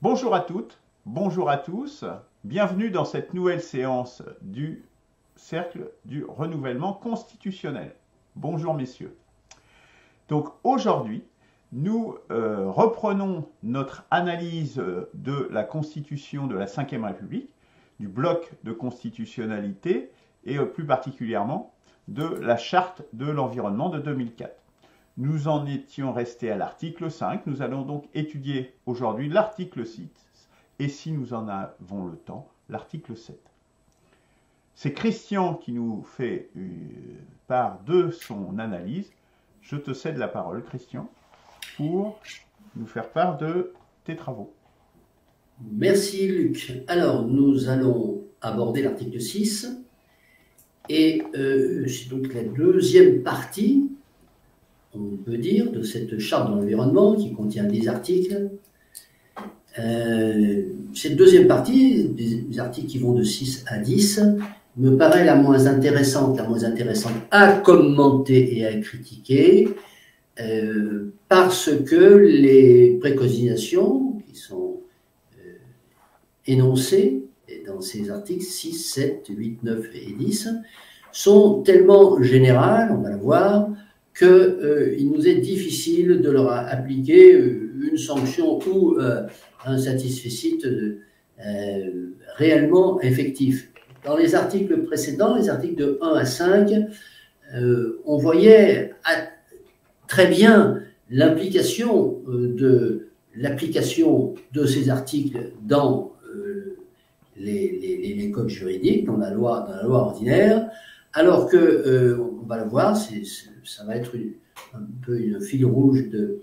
Bonjour à toutes, bonjour à tous, bienvenue dans cette nouvelle séance du Cercle du renouvellement constitutionnel. Bonjour messieurs. Donc aujourd'hui, nous reprenons notre analyse de la Constitution de la Ve République, du bloc de constitutionnalité et plus particulièrement de la Charte de l'environnement de 2004. Nous en étions restés à l'article 5. Nous allons donc étudier aujourd'hui l'article 6 et, si nous en avons le temps, l'article 7. C'est Christian qui nous fait part de son analyse. Je te cède la parole, Christian, pour nous faire part de tes travaux. Merci Luc. Alors, nous allons aborder l'article 6 et c'est donc la deuxième partie, on peut dire, de cette charte de l'environnement qui contient 10 articles. Cette deuxième partie, des articles qui vont de 6 à 10, me paraît la moins intéressante à commenter et à critiquer, parce que les préconisations qui sont énoncées dans ces articles 6, 7, 8, 9 et 10 sont tellement générales, on va le voir, qu'il nous est difficile de leur appliquer une sanction ou un satisfecit réellement effectif. Dans les articles précédents, les articles de 1 à 5, on voyait très bien l'application de ces articles dans les codes juridiques, dans la loi ordinaire, alors que, on va le voir, ça va être un peu une fil rouge de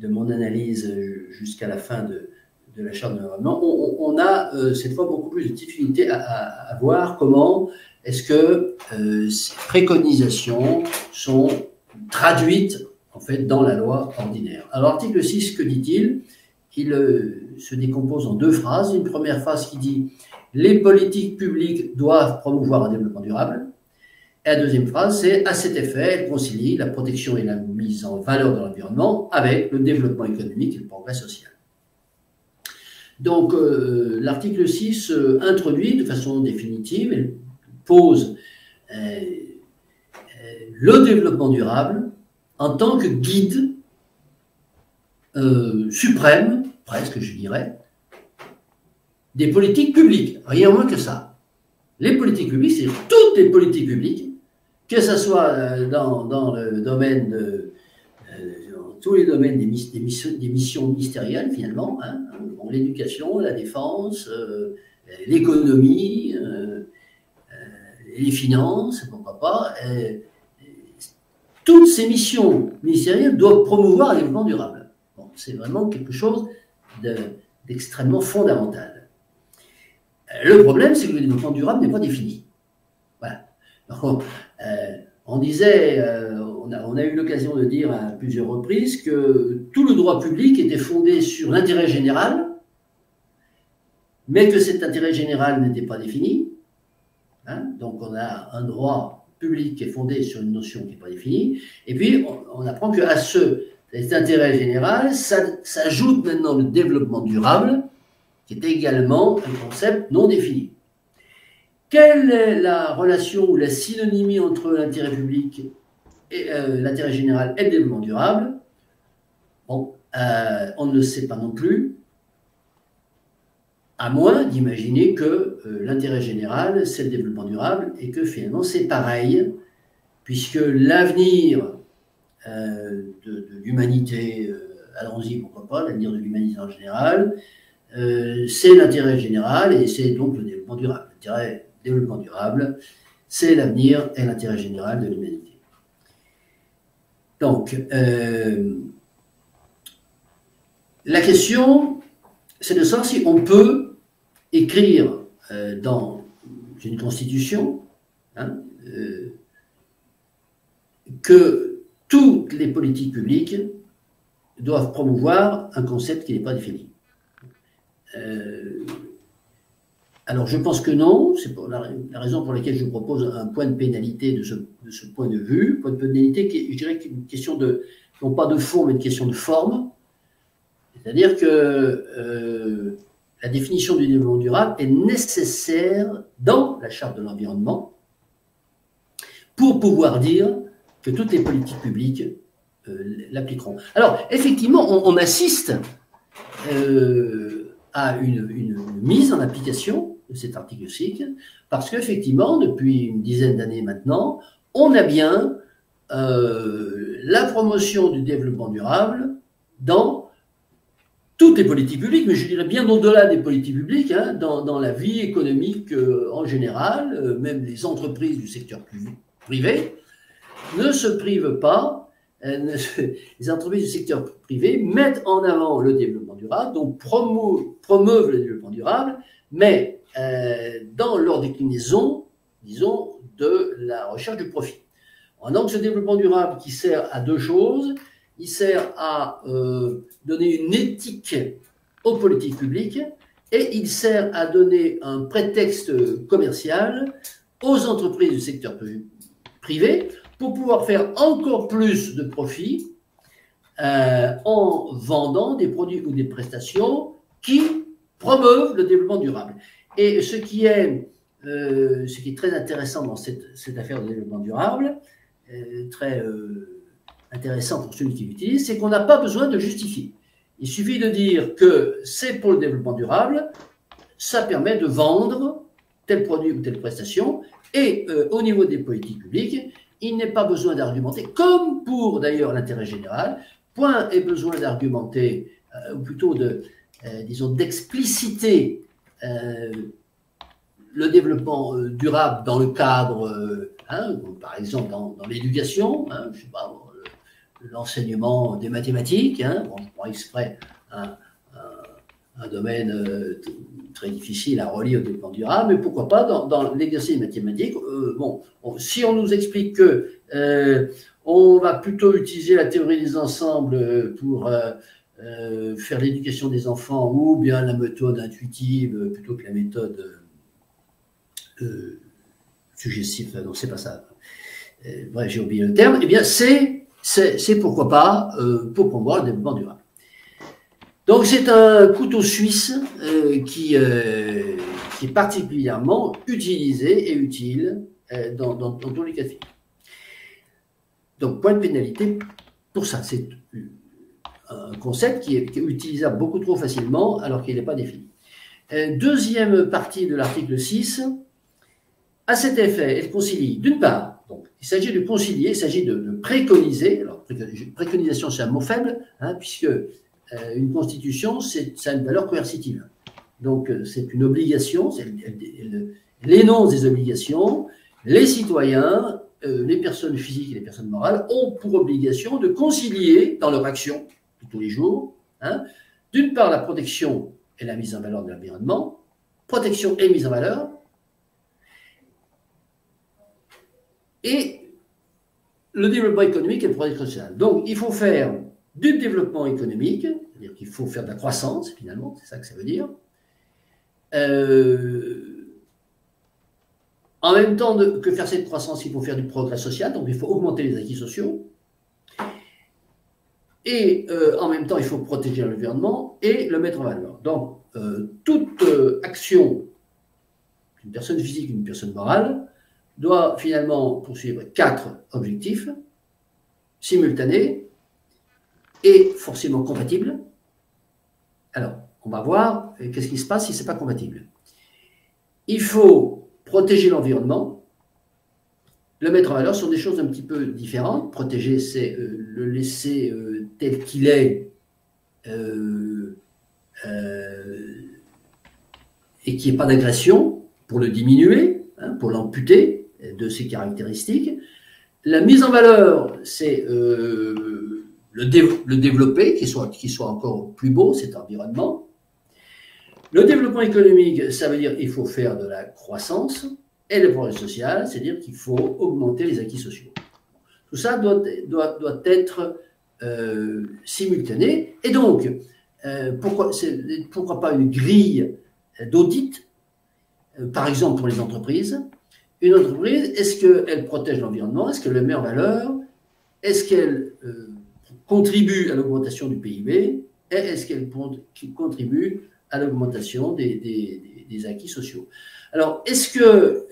mon analyse jusqu'à la fin de la charte de l'environnement. On a cette fois beaucoup plus de difficultés à voir comment est-ce que ces préconisations sont traduites en fait dans la loi ordinaire. Alors l'article 6, que dit-il? Il se décompose en deux phrases. Une première phrase qui dit « Les politiques publiques doivent promouvoir un développement durable ». Et la deuxième phrase, c'est « À cet effet, elle concilie la protection et la mise en valeur de l'environnement avec le développement économique et le progrès social ». Donc, l'article 6 introduit de façon définitive, elle pose le développement durable en tant que guide suprême, presque je dirais, des politiques publiques, rien moins que ça. Les politiques publiques, c'est toutes les politiques publiques, que ce soit dans le domaine dans tous les domaines des missions ministérielles finalement, hein, l'éducation, la défense, l'économie, les finances, pourquoi pas, toutes ces missions ministérielles doivent promouvoir un développement durable. Bon, c'est vraiment quelque chose d'extrêmement fondamental. Le problème, c'est que le développement durable n'est pas défini. Voilà. Donc, on disait, on a eu l'occasion de dire à plusieurs reprises que tout le droit public était fondé sur l'intérêt général, mais que cet intérêt général n'était pas défini. Hein, donc on a un droit public qui est fondé sur une notion qui n'est pas définie, et puis on apprend qu'à cet intérêt général s'ajoute maintenant le développement durable, qui est également un concept non défini. Quelle est la relation ou la synonymie entre l'intérêt public et l'intérêt général et le développement durable? Bon, on ne le sait pas non plus, à moins d'imaginer que l'intérêt général, c'est le développement durable et que finalement c'est pareil, puisque l'avenir de l'humanité, allons-y, pourquoi pas, l'avenir de l'humanité en général, c'est l'intérêt général et c'est donc le développement durable. L'intérêt développement durable, c'est l'avenir et l'intérêt général de l'humanité. Donc, la question, c'est de savoir si on peut écrire dans une constitution que toutes les politiques publiques doivent promouvoir un concept qui n'est pas défini. Alors je pense que non, c'est la raison pour laquelle je propose un point de pénalité de ce point de vue, point de pénalité qui, je dirais, qui est une question non pas de fond, mais une question de forme. C'est-à-dire que la définition du développement durable est nécessaire dans la charte de l'environnement pour pouvoir dire que toutes les politiques publiques l'appliqueront. Alors, effectivement, on assiste à une mise en application de cet article 6, parce qu'effectivement, depuis une dizaine d'années maintenant, on a bien la promotion du développement durable dans toutes les politiques publiques, mais je dirais bien au-delà des politiques publiques, hein, dans la vie économique en général, même les entreprises du secteur privé ne se privent pas, les entreprises du secteur privé mettent en avant le développement durable, donc promeuvent le développement durable, mais dans leur déclinaison, disons, de la recherche du profit. Donc ce développement durable qui sert à deux choses, il sert à donner une éthique aux politiques publiques et il sert à donner un prétexte commercial aux entreprises du secteur privé pour pouvoir faire encore plus de profit en vendant des produits ou des prestations qui promeuvent le développement durable. Et ce qui est très intéressant dans cette affaire de développement durable, très intéressant pour celui qui l'utilise, c'est qu'on n'a pas besoin de justifier. Il suffit de dire que c'est pour le développement durable, ça permet de vendre tel produit ou telle prestation, et au niveau des politiques publiques, il n'est pas besoin d'argumenter, comme pour d'ailleurs l'intérêt général, point est besoin d'argumenter, ou plutôt disons, d'expliciter le développement durable dans le cadre, par exemple dans l'éducation, je sais pas, l'enseignement des mathématiques, je prends exprès un domaine très difficile à relier au développement durable, mais pourquoi pas dans l'exercice des mathématiques. Si on nous explique que on va plutôt utiliser la théorie des ensembles pour faire l'éducation des enfants, ou bien la méthode intuitive plutôt que la méthode suggestive, non, c'est pas ça. Bref, j'ai oublié le terme. Eh bien, c'est pourquoi pas pour promouvoir le développement durable. Donc, c'est un couteau suisse qui est particulièrement utilisé et utile dans tous les cas de figure. Donc, point de pénalité pour ça. C'est un concept qui est utilisable beaucoup trop facilement alors qu'il n'est pas défini. Deuxième partie de l'article 6. À cet effet, elle concilie, d'une part, donc, il s'agit de concilier, il s'agit de préconiser. Alors, préconisation, c'est un mot faible, puisque une constitution, ça a une valeur coercitive. Donc, c'est une obligation, elle énonce des obligations. Les citoyens, les personnes physiques et les personnes morales ont pour obligation de concilier dans leur action de tous les jours, d'une part, la protection et la mise en valeur de l'environnement, protection et mise en valeur, et le développement économique et le progrès social. Donc, il faut faire du développement économique, c'est-à-dire qu'il faut faire de la croissance, finalement, c'est ça que ça veut dire. En même temps que faire cette croissance, il faut faire du progrès social, donc il faut augmenter les acquis sociaux. Et en même temps, il faut protéger l'environnement et le mettre en valeur. Donc, toute action d'une personne physique ou d'une personne morale doit finalement poursuivre 4 objectifs simultanés et forcément compatibles. Alors, on va voir qu'est-ce qui se passe si ce n'est pas compatible. Il faut protéger l'environnement. Le mettre en valeur sont des choses un petit peu différentes. Protéger, c'est le laisser tel qu'il est et qu'il n'y ait pas d'agression pour le diminuer, pour l'amputer de ses caractéristiques. La mise en valeur, c'est le développer, qu'il soit encore plus beau, cet environnement. Le développement économique, ça veut dire qu'il faut faire de la croissance, et le progrès social, c'est-à-dire qu'il faut augmenter les acquis sociaux. Tout ça doit être simultané. Et donc, pourquoi pas une grille d'audit, par exemple pour les entreprises. Une entreprise, est-ce qu'elle protège l'environnement? Est-ce qu'elle le met en valeur? Est-ce qu'elle contribue à l'augmentation du PIB? et est-ce qu'elle contribue à l'augmentation des acquis sociaux. Alors, est-ce que,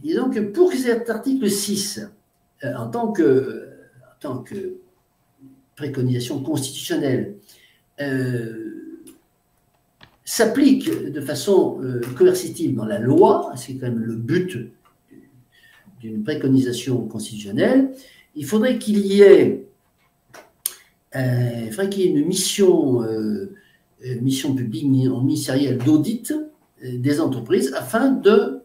disons que pour que cet article 6, en tant que préconisation constitutionnelle, s'applique de façon coercitive dans la loi, c'est quand même le but d'une préconisation constitutionnelle, il faudrait qu'il y ait une mission publique ministérielle d'audit des entreprises afin de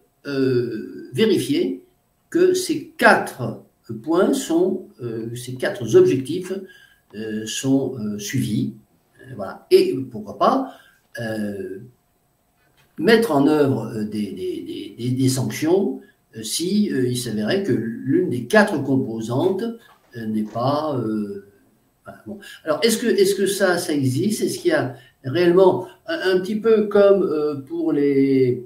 vérifier que ces 4 points ces 4 objectifs sont suivis. Voilà. Et pourquoi pas mettre en œuvre des sanctions si il s'avérait que l'une des 4 composantes n'est pas... bon. Alors, est-ce que ça existe? Est-ce qu'il y a réellement, un petit peu comme pour les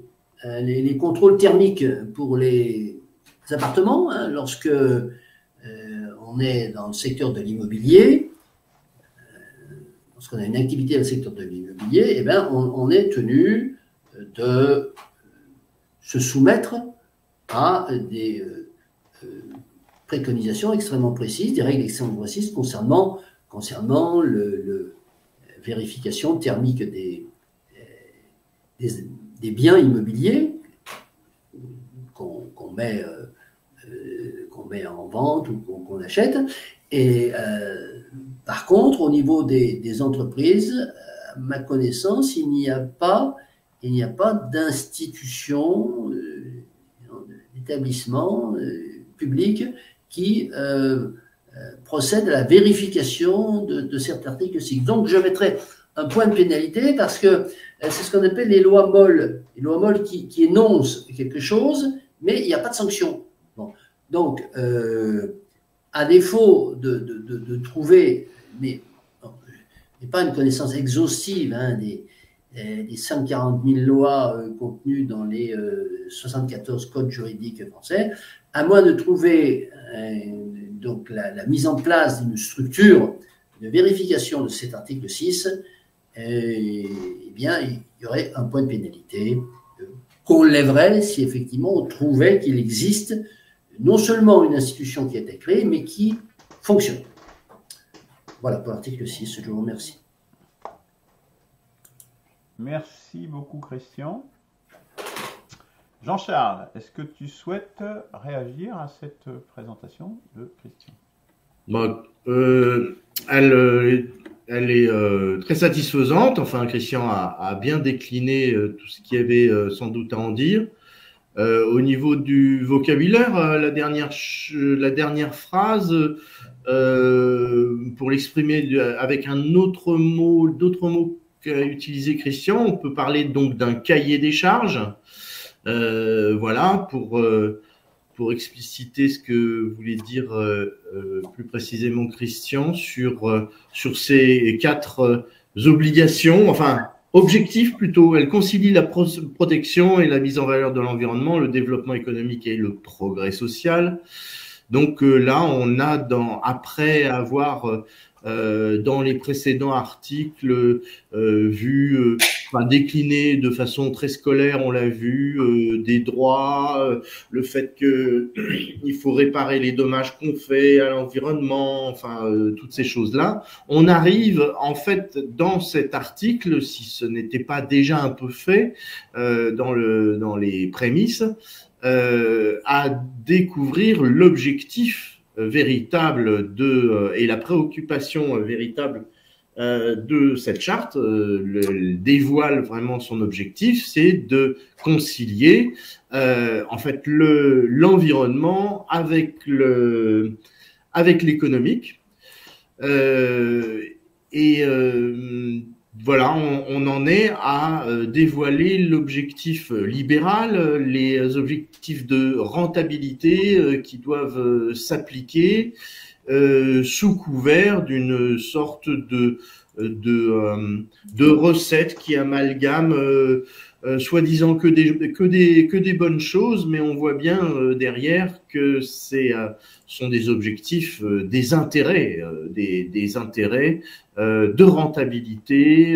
contrôles thermiques pour les appartements, hein, lorsque on est dans le secteur de l'immobilier, lorsqu'on a une activité dans le secteur de l'immobilier, eh bien, on est tenu de se soumettre à des préconisations extrêmement précises, des règles extrêmement précises concernant la vérification thermique des biens immobiliers qu'on met en vente ou qu'on achète. Et par contre, au niveau des entreprises, à ma connaissance, il n'y a pas d'institution, d'établissement public qui procède à la vérification de cet article 6. Donc, je mettrai un point de pénalité parce que c'est ce qu'on appelle les lois molles. Les lois molles qui énoncent quelque chose, mais il n'y a pas de sanction. Bon. Donc, à défaut de trouver, mais bon, je n'ai pas une connaissance exhaustive des 140 000 lois contenues dans les 74 codes juridiques français, à moins de trouver donc la mise en place d'une structure de vérification de cet article 6, eh bien, il y aurait un point de pénalité qu'on lèverait si effectivement on trouvait qu'il existe non seulement une institution qui a été créée, mais qui fonctionne. Voilà pour l'article 6, je vous remercie. Merci beaucoup, Christian. Jean-Charles, est-ce que tu souhaites réagir à cette présentation de Christian? Bon, elle est très satisfaisante. Enfin, Christian a bien décliné tout ce qu'il y avait sans doute à en dire. Au niveau du vocabulaire, la dernière phrase, pour l'exprimer avec d'autres mots qu'a utilisé Christian, on peut parler donc d'un cahier des charges. Voilà, pour expliciter ce que voulait dire plus précisément Christian sur ces 4 obligations, enfin objectifs plutôt. Elle concilie la protection et la mise en valeur de l'environnement, le développement économique et le progrès social. Donc là, on a après avoir dans les précédents articles vu décliné de façon très scolaire, on l'a vu, des droits, le fait que il faut réparer les dommages qu'on fait à l'environnement, enfin toutes ces choses-là. On arrive en fait dans cet article, si ce n'était pas déjà un peu fait dans les prémices, à découvrir l'objectif véritable et la préoccupation véritable de cette charte, dévoile vraiment son objectif, c'est de concilier en fait l'environnement avec l'économique. Voilà, on en est à dévoiler l'objectif libéral, les objectifs de rentabilité qui doivent s'appliquer sous couvert d'une sorte de recette qui amalgame soi-disant que des bonnes choses, mais on voit bien derrière que sont des objectifs, des intérêts, des intérêts de rentabilité,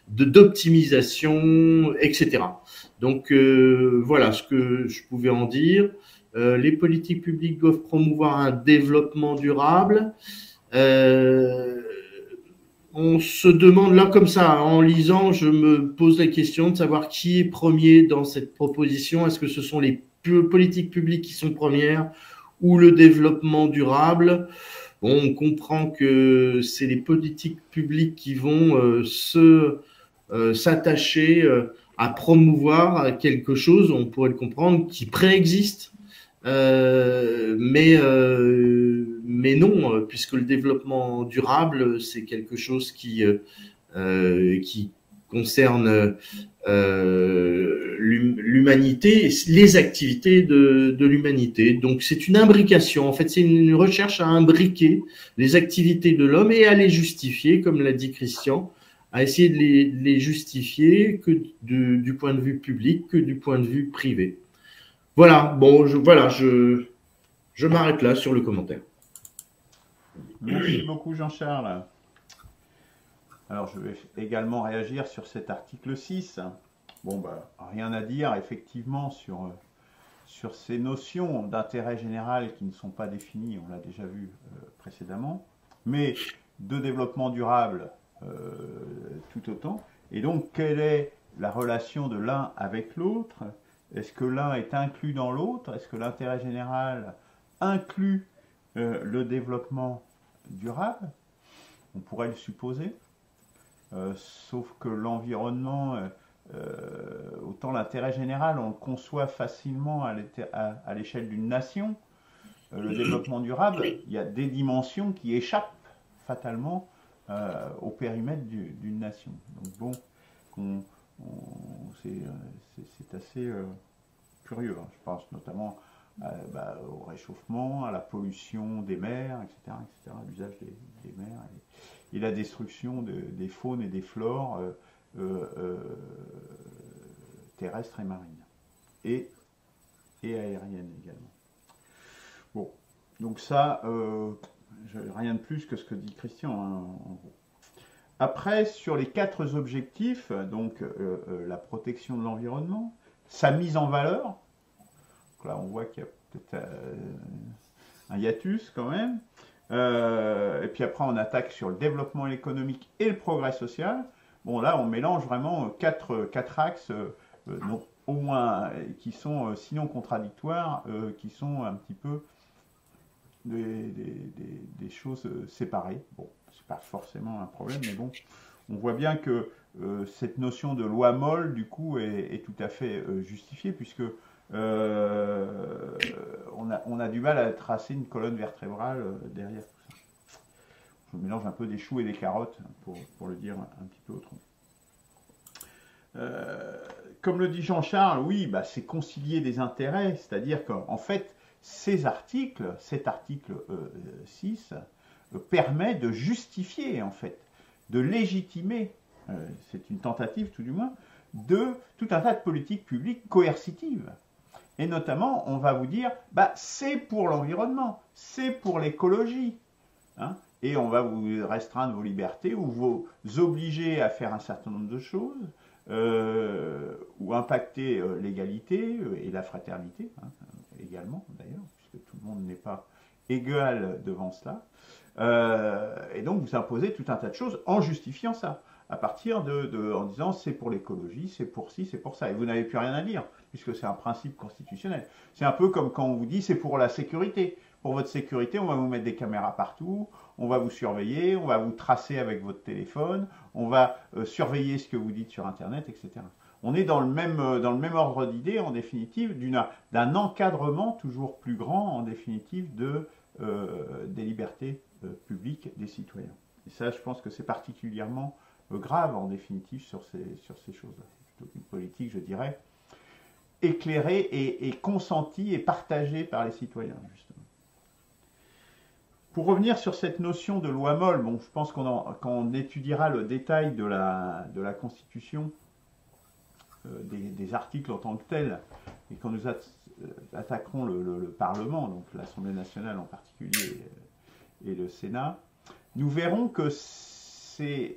d'optimisation, etc. Donc voilà ce que je pouvais en dire. Les politiques publiques doivent promouvoir un développement durable. On se demande là comme ça, en lisant, je me pose la question de savoir qui est premier dans cette proposition. Est-ce que ce sont les politiques publiques qui sont premières ou le développement durable? Bon, on comprend que c'est les politiques publiques qui vont s'attacher à promouvoir quelque chose, on pourrait le comprendre, qui préexiste. Mais non, puisque le développement durable, c'est quelque chose qui concerne l'humanité, les activités de l'humanité. Donc c'est une imbrication, en fait c'est une recherche à imbriquer les activités de l'homme et à les justifier, comme l'a dit Christian, à essayer de les justifier que du point de vue public, que du point de vue privé. Voilà, bon, je m'arrête là sur le commentaire. Merci beaucoup Jean-Charles. Alors je vais également réagir sur cet article 6. Bon, bah, rien à dire effectivement sur ces notions d'intérêt général qui ne sont pas définies, on l'a déjà vu précédemment, mais de développement durable tout autant. Et donc quelle est la relation de l'un avec l'autre? Est-ce que l'un est inclus dans l'autre? Est-ce que l'intérêt général inclut le développement durable? On pourrait le supposer. Sauf que l'environnement, autant l'intérêt général, on le conçoit facilement à l'échelle d'une nation. Le développement durable, il y a des dimensions qui échappent fatalement au périmètre d'une nation. Donc bon, c'est assez curieux. Hein. Je pense notamment au réchauffement, à la pollution des mers, etc., l'usage des mers et la destruction des faunes et des flores terrestres et marines et aériennes également. Bon, donc ça, rien de plus que ce que dit Christian, hein, en gros. Après, sur les 4 objectifs, donc la protection de l'environnement, sa mise en valeur, donc là on voit qu'il y a peut-être un hiatus quand même, et puis après on attaque sur le développement économique et le progrès social. Bon là on mélange vraiment 4 axes, donc, au moins qui sont sinon contradictoires, qui sont un petit peu des choses séparées. Bon, c'est pas forcément un problème, mais bon, on voit bien que cette notion de loi molle, du coup, est tout à fait justifiée, puisque on a du mal à tracer une colonne vertébrale derrière tout ça. Je mélange un peu des choux et des carottes, pour le dire un petit peu autrement. Comme le dit Jean-Charles, oui, bah, c'est concilier des intérêts, c'est-à-dire qu'en fait, cet article 6 permet de justifier, en fait, de légitimer, c'est une tentative tout du moins, de tout un tas de politiques publiques coercitives. Et notamment, on va vous dire, bah, c'est pour l'environnement, c'est pour l'écologie, hein, et on va vous restreindre vos libertés ou vous obliger à faire un certain nombre de choses, ou impacter l'égalité et la fraternité, hein, également d'ailleurs, puisque tout le monde n'est pas égal devant cela. Et donc vous imposez tout un tas de choses en justifiant ça, à partir en disant c'est pour l'écologie, c'est pour ci, c'est pour ça. Et vous n'avez plus rien à dire, puisque c'est un principe constitutionnel. C'est un peu comme quand on vous dit c'est pour la sécurité. Pour votre sécurité, on va vous mettre des caméras partout, on va vous surveiller, on va vous tracer avec votre téléphone, on va surveiller ce que vous dites sur Internet, etc. On est dans le même ordre d'idée, en définitive, d'un encadrement toujours plus grand, en définitive, des libertés publiques des citoyens. Et ça, je pense que c'est particulièrement grave, en définitive, sur ces choses-là. C'est plutôt une politique, je dirais, éclairée et consentie et partagée par les citoyens, justement. Pour revenir sur cette notion de loi molle, bon, je pense quand on étudiera le détail de la Constitution, des articles en tant que tels, et quand nous attaquerons le Parlement, donc l'Assemblée nationale en particulier et le Sénat, nous verrons que c'est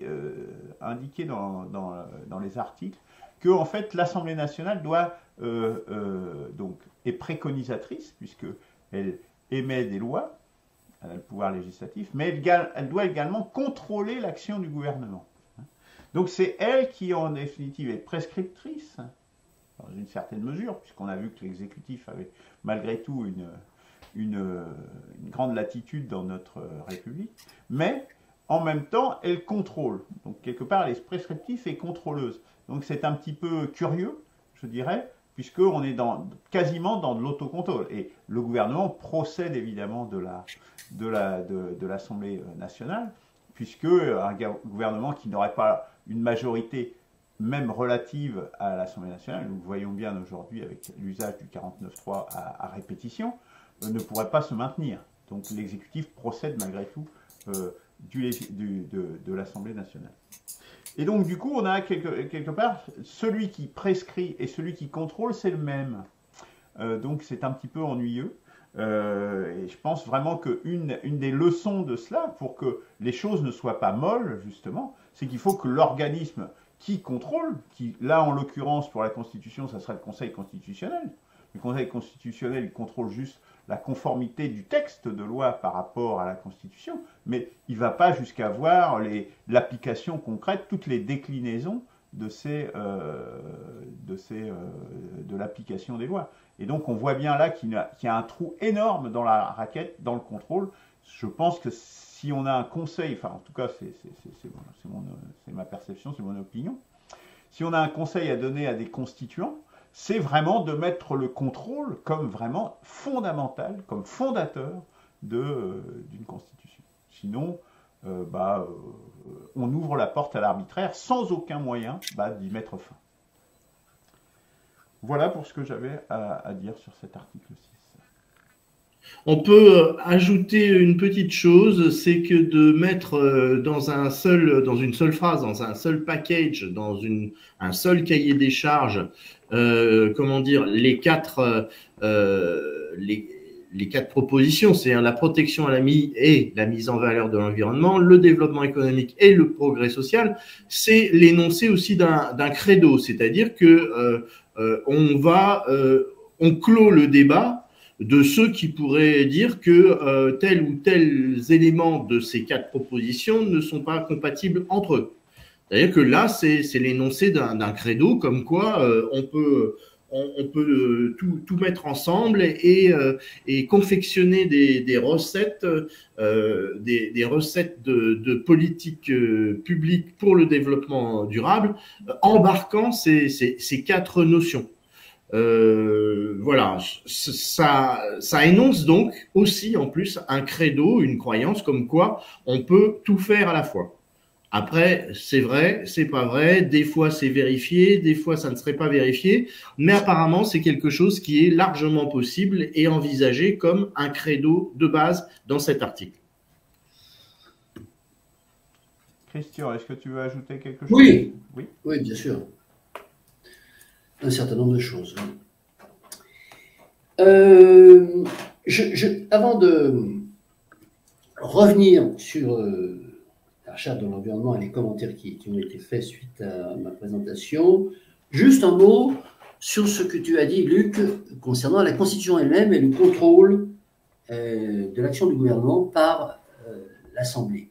indiqué dans les articles que en fait l'Assemblée nationale doit donc est préconisatrice puisqu'elle émet des lois, elle a le pouvoir législatif, mais elle doit également contrôler l'action du gouvernement. Donc c'est elle qui en définitive est prescriptrice dans une certaine mesure, puisqu'on a vu que l'exécutif avait malgré tout une grande latitude dans notre République, mais en même temps, elle contrôle. Donc, quelque part, elle est prescriptive et contrôleuse. Donc, c'est un petit peu curieux, je dirais, puisqu'on est quasiment dans de l'autocontrôle. Et le gouvernement procède évidemment de l'Assemblée nationale, puisque un gouvernement qui n'aurait pas une majorité même relative à l'Assemblée nationale, nous le voyons bien aujourd'hui avec l'usage du 49.3 à répétition, ne pourrait pas se maintenir. Donc, l'exécutif procède malgré tout de l'Assemblée nationale. Et donc, du coup, on a quelque part, celui qui prescrit et celui qui contrôle, c'est le même. Donc, c'est un petit peu ennuyeux. Et je pense vraiment qu'une des leçons de cela, pour que les choses ne soient pas molles, justement, c'est qu'il faut que l'organisme qui contrôle, qui, là, en l'occurrence, pour la Constitution, ça serait le Conseil constitutionnel. Le Conseil constitutionnel, il contrôle juste la conformité du texte de loi par rapport à la Constitution, mais il ne va pas jusqu'à voir l'application concrète, toutes les déclinaisons de l'application des lois. Et donc on voit bien là qu'il y a un trou énorme dans la raquette, dans le contrôle. Je pense que si on a un conseil, enfin en tout cas c'est ma perception, c'est mon opinion, si on a un conseil à donner à des constituants, c'est vraiment de mettre le contrôle comme vraiment fondamental, comme fondateur d'une constitution. Sinon, on ouvre la porte à l'arbitraire sans aucun moyen d'y mettre fin. Voilà pour ce que j'avais à dire sur cet article 6. On peut ajouter une petite chose, c'est que de mettre dans une seule phrase, dans un seul package, dans un seul cahier des charges, les quatre propositions, c'est la protection à la mise en valeur de l'environnement, le développement économique et le progrès social, c'est l'énoncé aussi d'un credo, c'est-à-dire que on clôt le débat de ceux qui pourraient dire que tel ou tel élément de ces quatre propositions ne sont pas compatibles entre eux. C'est-à-dire que là, c'est l'énoncé d'un credo, comme quoi on peut tout mettre ensemble et confectionner des recettes, des recettes de politique publique pour le développement durable, embarquant ces quatre notions. Voilà, ça énonce donc aussi en plus un credo, une croyance comme quoi on peut tout faire à la fois. Après, c'est vrai, c'est pas vrai, des fois c'est vérifié, des fois ça ne serait pas vérifié, mais apparemment c'est quelque chose qui est largement possible et envisagé comme un credo de base dans cet article. Christian, est-ce que tu veux ajouter quelque chose? Oui, bien sûr. Un certain nombre de choses. Avant de revenir sur la charte de l'environnement et les commentaires qui ont été faits suite à ma présentation, juste un mot sur ce que tu as dit, Luc, concernant la Constitution elle-même et le contrôle de l'action du gouvernement par l'Assemblée.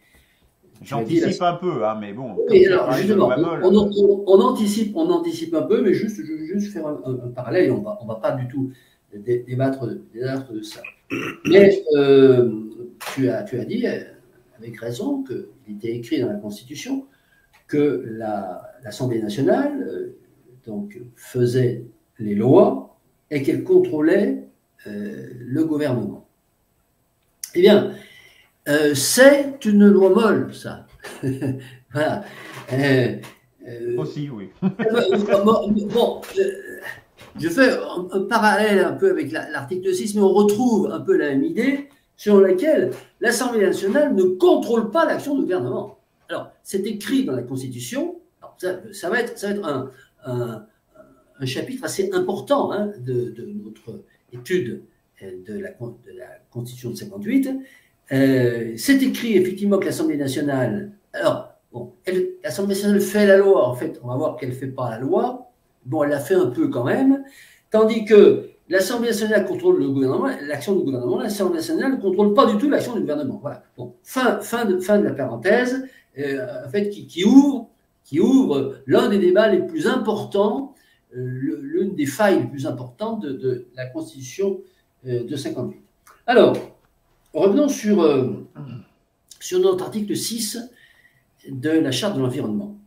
J'anticipe un peu, mais bon. Oui, alors, justement, on anticipe un peu, mais juste faire un parallèle, on va pas du tout débattre de ça. Mais tu as dit, avec raison, qu'il était écrit dans la Constitution que l'Assemblée nationale donc, faisait les lois et qu'elle contrôlait le gouvernement. Eh bien, c'est une loi molle, ça. Voilà. Aussi, oui. Bon, je fais un parallèle un peu avec l'article 6, mais on retrouve un peu la même idée selon laquelle l'Assemblée nationale ne contrôle pas l'action du gouvernement. Alors, c'est écrit dans la Constitution. Alors, ça va être un chapitre assez important de notre étude de la Constitution de 58. C'est écrit effectivement que l'Assemblée nationale, alors, bon, l'Assemblée nationale fait la loi, en fait, on va voir qu'elle ne fait pas la loi, bon, elle l'a fait un peu quand même, tandis que l'Assemblée nationale contrôle le gouvernement, l'action du gouvernement, l'Assemblée nationale ne contrôle pas du tout l'action du gouvernement. Voilà. Bon, fin de la parenthèse, en fait, qui ouvre l'un des débats les plus importants, l'une des failles les plus importantes de la Constitution de 58. Alors, revenons sur notre article 6 de la Charte de l'environnement.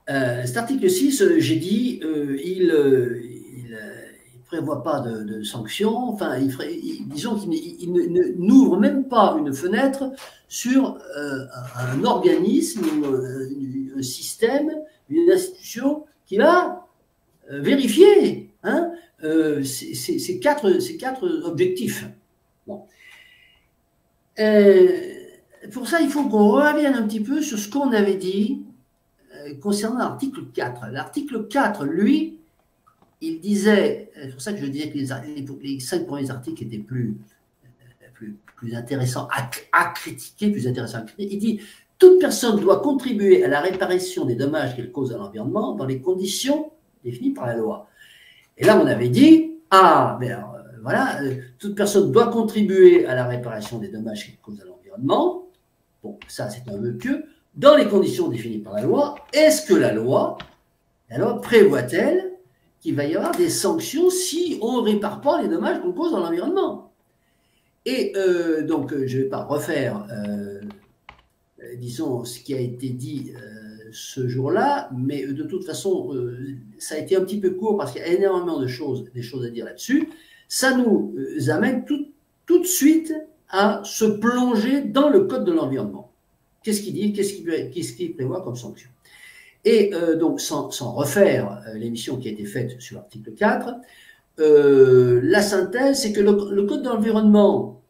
Cet article 6, j'ai dit, il prévoit pas de sanctions, enfin, disons qu'il n'ouvre même pas une fenêtre sur un organisme, un système, une institution qui va vérifier ces quatre objectifs. Bon. Pour ça, il faut qu'on revienne un petit peu sur ce qu'on avait dit concernant l'article 4. L'article 4, lui, il disait, c'est pour ça que je disais que les 5 premiers articles étaient plus intéressants à critiquer, plus intéressants à critiquer. Il dit « Toute personne doit contribuer à la réparation des dommages qu'elle cause à l'environnement dans les conditions définies par la loi. » Et là, on avait dit « Ah, voilà, toute personne doit contribuer à la réparation des dommages qu'elle cause à l'environnement. » Bon, ça, c'est un vœu pieux. Dans les conditions définies par la loi, est-ce que la loi prévoit-elle qu'il va y avoir des sanctions si on ne répare pas les dommages qu'on cause dans l'environnement? Et donc, je ne vais pas refaire, disons, ce qui a été dit ce jour-là, mais de toute façon, ça a été un petit peu court parce qu'il y a énormément des choses à dire là-dessus. Ça nous amène tout de suite à se plonger dans le Code de l'environnement. Qu'est-ce qu'il dit? Qu'est-ce qu'il prévoit comme sanction? Et donc, sans refaire l'émission qui a été faite sur l'article 4, la synthèse, c'est que le Code de l'environnement,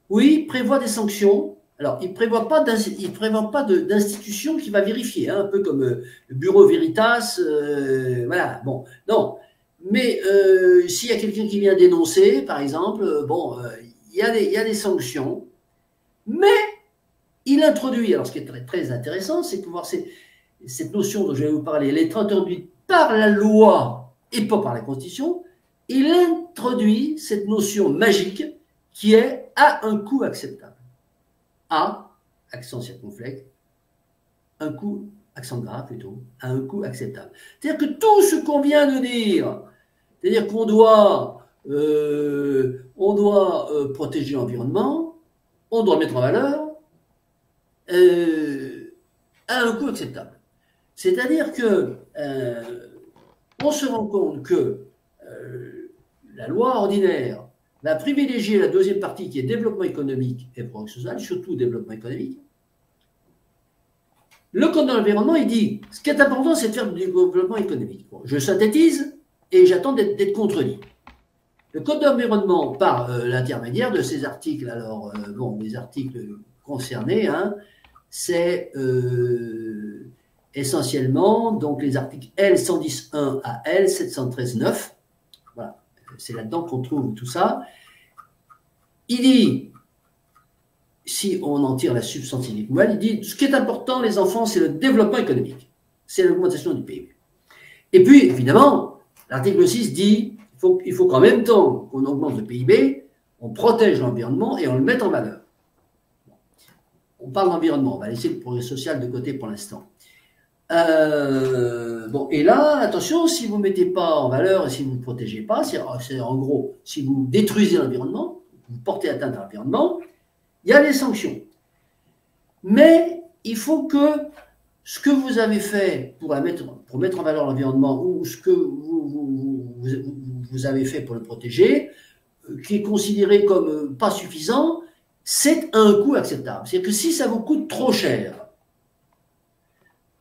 oui, prévoit des sanctions. Alors, il ne prévoit pas d'institution qui va vérifier, un peu comme le Bureau Veritas, voilà, bon, non. Mais s'il y a quelqu'un qui vient dénoncer, par exemple, bon, il y a des sanctions, mais il introduit, alors ce qui est très, très intéressant, c'est de voir cette notion dont je vais vous parler, elle est introduite par la loi et pas par la Constitution. Il introduit cette notion magique qui est à un coût acceptable. À, accent circonflexe, un coût, accent grave plutôt, à un coût acceptable. C'est-à-dire que tout ce qu'on vient de dire, c'est-à-dire qu'on doit protéger l'environnement, on doit le mettre en valeur, à un coût acceptable. C'est-à-dire que on se rend compte que la loi ordinaire va privilégier la deuxième partie qui est développement économique et progrès social, surtout développement économique. Le Code de l'environnement, il dit, ce qui est important, c'est de faire du développement économique. Bon, je synthétise et j'attends d'être contredit. Le Code de l'environnement, par l'intermédiaire de ces articles, alors, bon, les articles concernés, c'est essentiellement donc les articles L110.1 à L713.9. Voilà, c'est là-dedans qu'on trouve tout ça. Il dit, si on en tire la substantifique nouvelle, il dit ce qui est important, les enfants, c'est le développement économique, c'est l'augmentation du PIB. Et puis, évidemment, l'article 6 dit il faut qu'en même temps qu'on augmente le PIB, on protège l'environnement et on le mette en valeur. On parle d'environnement, on va laisser le progrès social de côté pour l'instant. Bon, et là, attention, si vous ne mettez pas en valeur et si vous ne protégez pas, c'est en gros, si vous détruisez l'environnement, vous portez atteinte à l'environnement, il y a des sanctions. Mais il faut que ce que vous avez fait pour mettre en valeur l'environnement ou ce que vous avez fait pour le protéger, qui est considéré comme pas suffisant, c'est un coût acceptable. C'est-à-dire que si ça vous coûte trop cher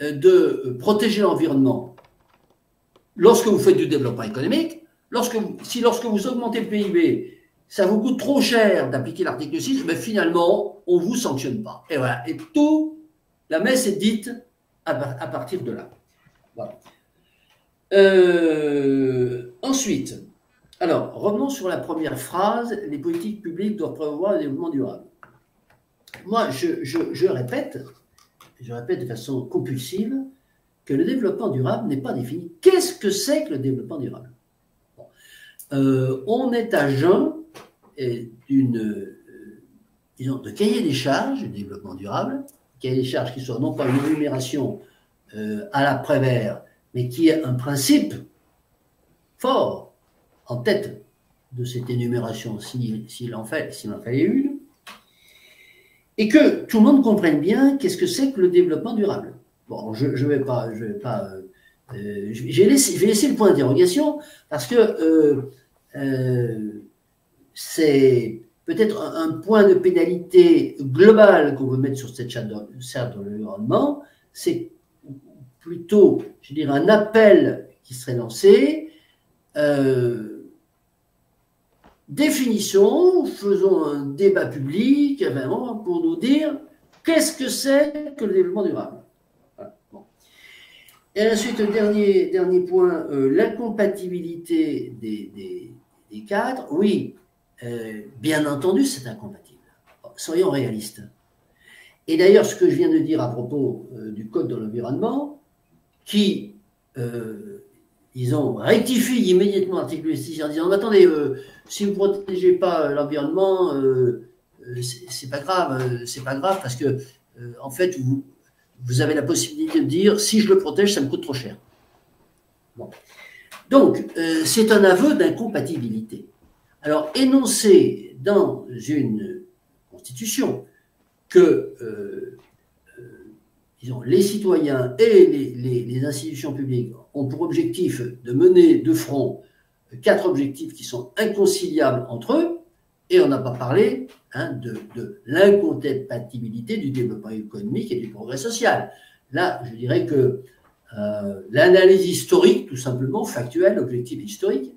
de protéger l'environnement lorsque vous faites du développement économique, lorsque vous augmentez le PIB, ça vous coûte trop cher d'appliquer l'article 6, mais finalement, on ne vous sanctionne pas. Et voilà. Et tout, la messe est dite à partir de là. Voilà. Ensuite, alors, revenons sur la première phrase, les politiques publiques doivent promouvoir le développement durable. Moi, je répète de façon compulsive, que le développement durable n'est pas défini. Qu'est-ce que c'est que le développement durable? Bon. On est à jeun disons, de cahier des charges du développement durable, cahier des charges qui soit non pas une énumération à la Prévert, mais qui est un principe fort en tête de cette énumération, s'il en fallait une, et que tout le monde comprenne bien qu'est-ce que c'est que le développement durable. Bon, je vais laisser le point d'interrogation parce que c'est peut-être un point de pénalité global qu'on veut mettre sur cette charte de l'environnement. C'est plutôt, je dirais, un appel qui serait lancé. Définition, faisons un débat public vraiment, pour nous dire qu'est-ce que c'est que le développement durable. Voilà. Bon. Et ensuite, dernier point, l'incompatibilité des cadres. Oui, bien entendu, c'est incompatible. Soyons réalistes. Et d'ailleurs, ce que je viens de dire à propos du Code de l'environnement, qui, disons, rectifie immédiatement l'article 6 en disant attendez, si vous ne protégez pas l'environnement, c'est pas grave parce que, en fait, vous avez la possibilité de dire si je le protège, ça me coûte trop cher. Bon. Donc, c'est un aveu d'incompatibilité. Alors, énoncer dans une constitution que disons, les citoyens et les institutions publiques ont pour objectif de mener de front 4 objectifs qui sont inconciliables entre eux, et on n'a pas parlé de l'incompatibilité du développement économique et du progrès social. Là, je dirais que l'analyse historique, tout simplement, factuelle, objective historique,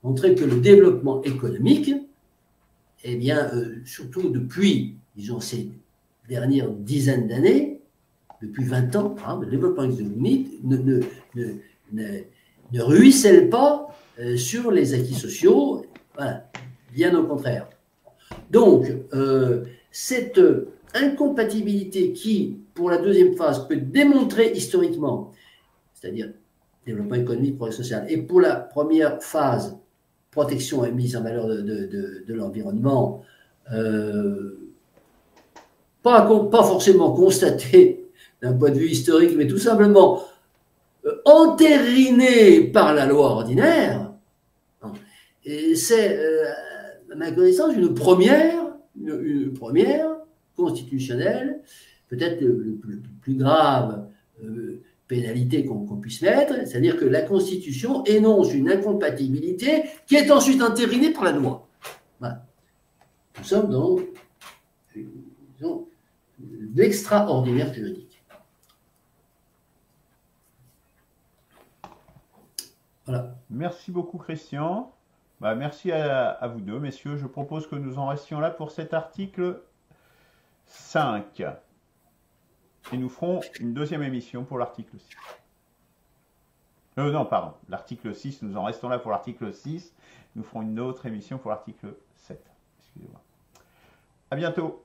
montrait que le développement économique, eh bien, surtout depuis, disons, ces dernières dizaines d'années, depuis 20 ans, le développement économique ne ruisselle pas sur les acquis sociaux, voilà, bien au contraire. Donc, cette incompatibilité qui, pour la deuxième phase, peut démontrer historiquement, c'est-à-dire développement économique, progrès social, et pour la première phase, protection et mise en valeur de l'environnement, pas forcément constatée d'un point de vue historique, mais tout simplement entériné par la loi ordinaire, et c'est, à ma connaissance, une première constitutionnelle, peut-être le plus grave pénalité qu'on puisse mettre, c'est-à-dire que la Constitution énonce une incompatibilité qui est ensuite entérinée par la loi. Voilà. Nous sommes dans l'extraordinaire juridique. Voilà. Merci beaucoup, Christian. Merci à vous deux, messieurs. Je propose que nous en restions là pour cet article 5. Et nous ferons une deuxième émission pour l'article 6. Non, pardon. L'article 6, nous en restons là pour l'article 6. Nous ferons une autre émission pour l'article 7. Excusez-moi. À bientôt.